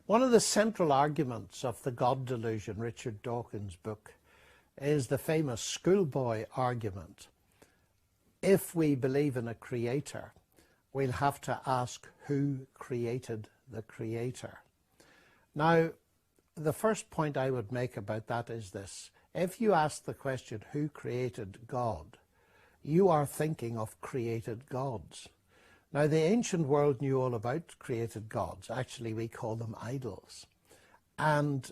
One of the central arguments of the God delusion, Richard Dawkins' book, is the famous schoolboy argument. If we believe in a creator, we'll have to ask who created the creator. Now, the first point I would make about that is this. If you ask the question, who created God, you are thinking of created gods. Now, the ancient world knew all about created gods. Actually, we call them idols. And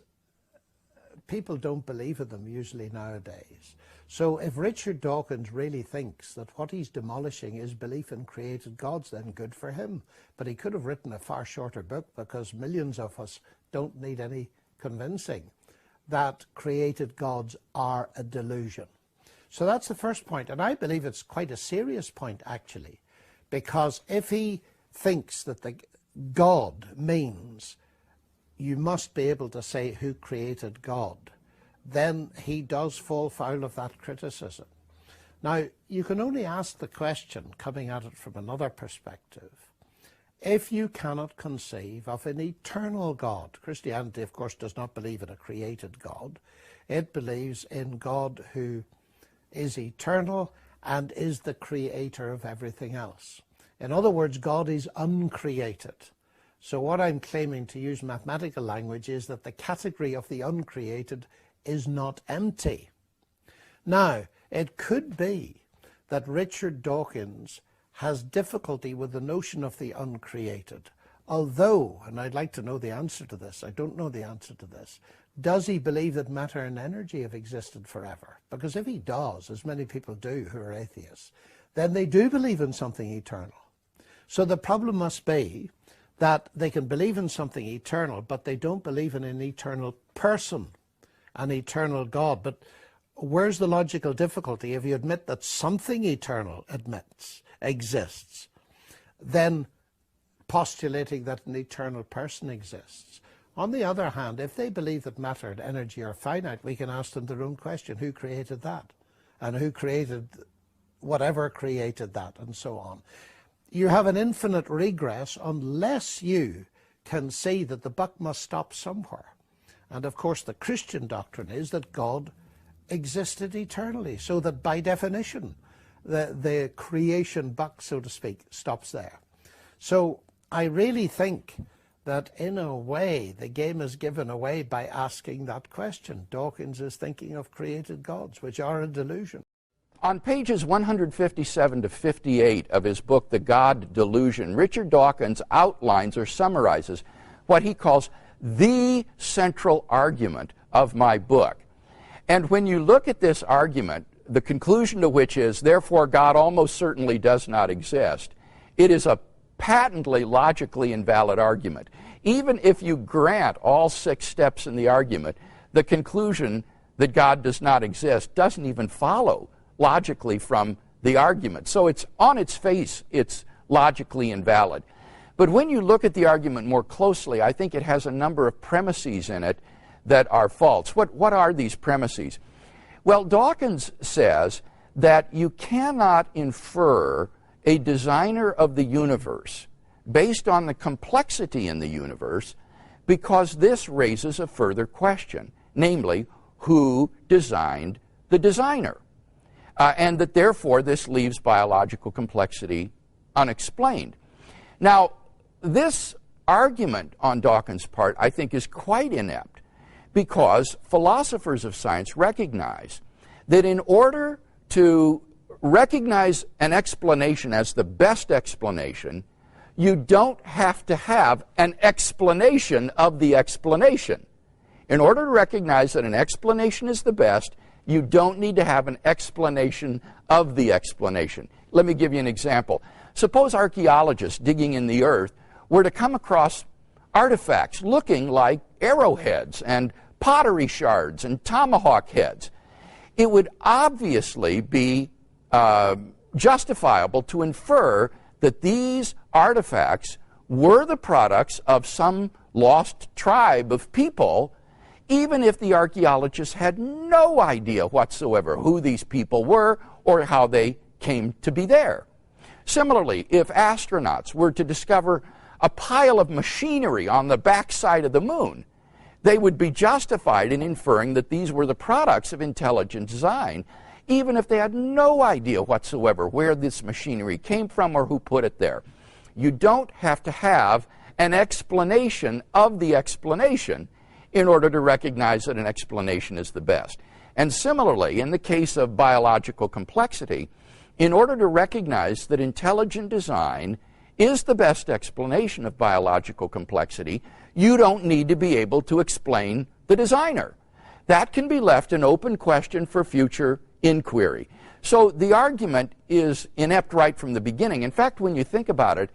people don't believe in them usually nowadays. So if Richard Dawkins really thinks that what he's demolishing is belief in created gods, then good for him. But he could have written a far shorter book, because millions of us don't need any convincing that created gods are a delusion. So that's the first point. And I believe it's quite a serious point, actually. Because if he thinks that the God means you must be able to say who created God, then he does fall foul of that criticism. Now, you can only ask the question, coming at it from another perspective, if you cannot conceive of an eternal God. Christianity, of course, does not believe in a created God. It believes in God who is eternal and is the creator of everything else. In other words, God is uncreated. So what I'm claiming, to use mathematical language, is that the category of the uncreated is not empty. Now, it could be that Richard Dawkins has difficulty with the notion of the uncreated, although, and I'd like to know the answer to this, I don't know the answer to this, does he believe that matter and energy have existed forever? Because if he does, as many people do who are atheists, then they do believe in something eternal. So the problem must be that they can believe in something eternal, but they don't believe in an eternal person, an eternal God. But where's the logical difficulty? If you admit that something eternal exists, then postulating that an eternal person exists. On the other hand, if they believe that matter and energy are finite, we can ask them their own question, who created that? And who created whatever created that, and so on. You have an infinite regress unless you can see that the buck must stop somewhere. And of course the Christian doctrine is that God existed eternally, so that by definition the creation buck, so to speak, stops there. So I really think that in a way the game is given away by asking that question. Dawkins is thinking of created gods, which are a delusion. On pages 157 to 58 of his book, The God Delusion, Richard Dawkins outlines or summarizes what he calls the central argument of my book. And when you look at this argument, the conclusion to which is, therefore, God almost certainly does not exist, it is a patently logically invalid argument. Even if you grant all 6 steps in the argument, the conclusion that God does not exist doesn't even follow logically from the argument. So it's on its face, it's logically invalid. But when you look at the argument more closely, I think it has a number of premises in it that are false. What are these premises? Well, Dawkins says that you cannot infer a designer of the universe based on the complexity in the universe, because this raises a further question, namely, who designed the designer? And that therefore this leaves biological complexity unexplained. Now, this argument on Dawkins' part, I think, is quite inept, because philosophers of science recognize that in order to recognize an explanation as the best explanation, you don't have to have an explanation of the explanation. In order to recognize that an explanation is the best, you don't need to have an explanation of the explanation. Let me give you an example. Suppose archaeologists digging in the earth were to come across artifacts looking like arrowheads and pottery shards and tomahawk heads. It would obviously be justifiable to infer that these artifacts were the products of some lost tribe of people, even if the archaeologists had no idea whatsoever who these people were or how they came to be there. Similarly, if astronauts were to discover a pile of machinery on the backside of the moon, they would be justified in inferring that these were the products of intelligent design, even if they had no idea whatsoever where this machinery came from or who put it there. You don't have to have an explanation of the explanation in order to recognize that an explanation is the best. And similarly, in the case of biological complexity, in order to recognize that intelligent design is the best explanation of biological complexity, you don't need to be able to explain the designer. That can be left an open question for future inquiry. So the argument is inept right from the beginning. In fact, when you think about it,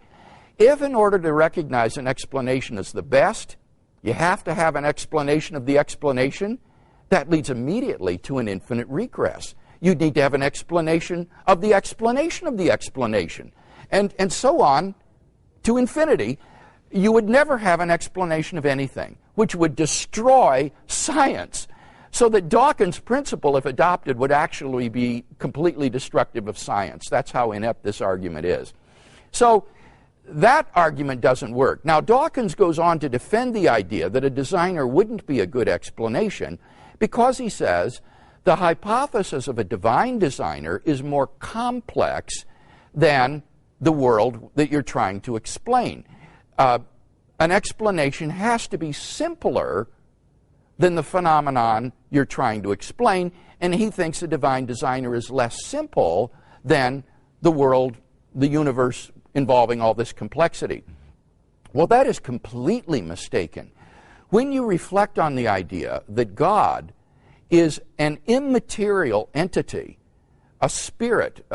if in order to recognize an explanation is the best, you have to have an explanation of the explanation, that leads immediately to an infinite regress. You need to have an explanation of the explanation of the explanation, and so on to infinity. You would never have an explanation of anything, which would destroy science. So that Dawkins' principle, if adopted, would actually be completely destructive of science. That's how inept this argument is. So that argument doesn't work. Now, Dawkins goes on to defend the idea that a designer wouldn't be a good explanation because he says the hypothesis of a divine designer is more complex than the world that you're trying to explain. An explanation has to be simpler than the phenomenon you're trying to explain, and he thinks a divine designer is less simple than the world, the universe involving all this complexity. Well, that is completely mistaken. When you reflect on the idea that God is an immaterial entity, a spirit,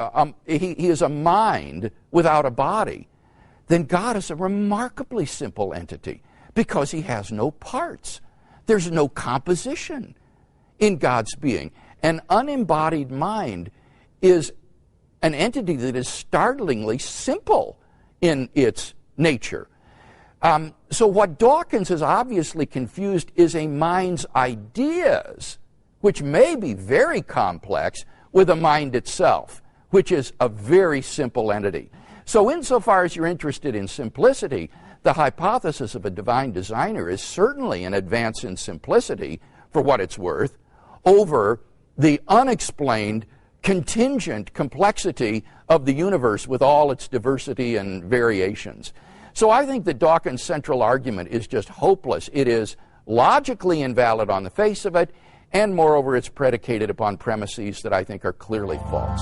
he is a mind without a body, then God is a remarkably simple entity because he has no parts. There's no composition in God's being. An unembodied mind is an entity that is startlingly simple in its nature. So what Dawkins has obviously confused is a mind's ideas, which may be very complex, with a mind itself, which is a very simple entity. So insofar as you're interested in simplicity, the hypothesis of a divine designer is certainly an advance in simplicity, for what it's worth, over the unexplained, contingent complexity of the universe with all its diversity and variations. So I think that Dawkins' central argument is just hopeless. It is logically invalid on the face of it, and moreover, it's predicated upon premises that I think are clearly false.